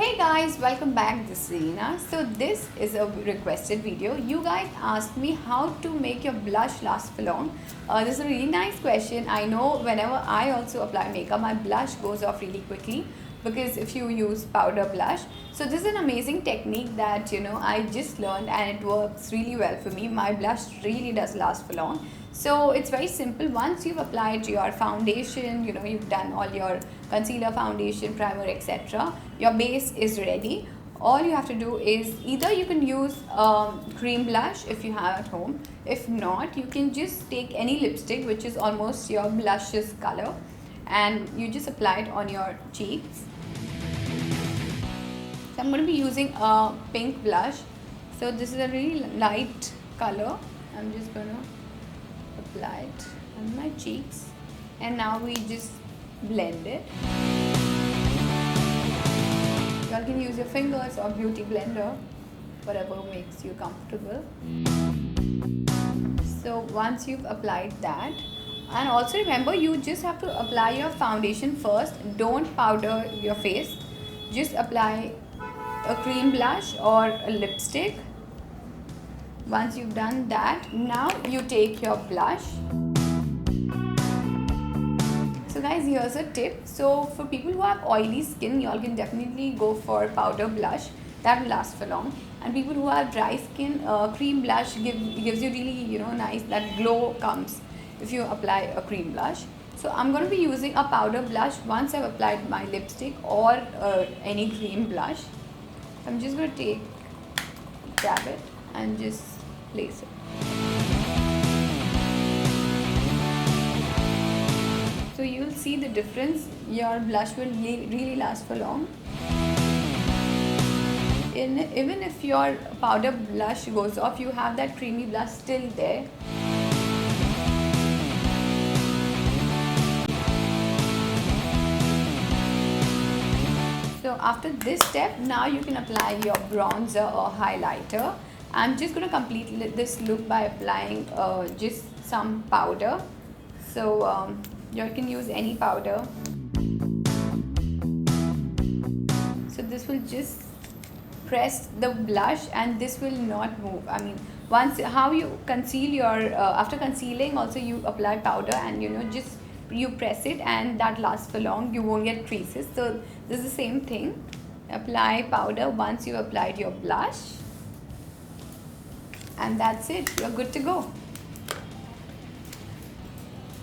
Hey guys, welcome back. This is Leena. So this is a requested video. You guys asked me how to make your blush last for long. This is a really nice question. I know whenever I also apply makeup, my blush goes off really quickly because if you use powder blush. So this is an amazing technique that I just learned and it works really well for me. My blush really does last for long. So it's very simple. Once you've applied your foundation, you've done all your concealer, foundation, primer, etc. Your base is ready. All you have to do is either you can use cream blush if you have at home. If not, you can just take any lipstick which is almost your blush's color and you just apply it on your cheeks. So I'm going to be using a pink blush. So this is a really light color. I'm just going to apply it on my cheeks and now we just blend it. You all can use your fingers or beauty blender, whatever makes you comfortable. So once you've applied that, and also remember you just have to apply your foundation first. Don't powder your face, just apply a cream blush or a lipstick. Once you've done that, now you take your blush. So guys, here's a tip. So for people who have oily skin, y'all can definitely go for powder blush. That will last for long. And people who have dry skin, cream blush gives you really nice, that glow comes if you apply a cream blush. So I'm going to be using a powder blush once I've applied my lipstick or any cream blush. I'm just going to grab it and just place it. So you'll see the difference. Your blush will really last for long. Even if your powder blush goes off, you have that creamy blush still there. So after this step, now you can apply your bronzer or highlighter. I'm just going to complete this look by applying just some powder. So you can use any powder. So this will just press the blush and this will not move. I mean, once how you conceal your after concealing also you apply powder and just you press it and that lasts for long. You won't get creases. So this is the same thing. Apply powder once you applied your blush. And that's it, you're good to go.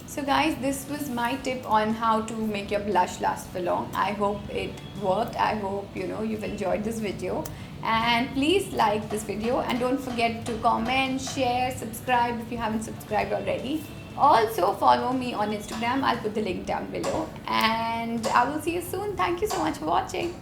So guys, this was my tip on how to make your blush last for long. I hope it worked. I hope you've enjoyed this video, and please like this video and don't forget to comment, share, subscribe if you haven't subscribed already. Also follow me on Instagram. I'll put the link down below and I will see you soon. Thank you so much for watching.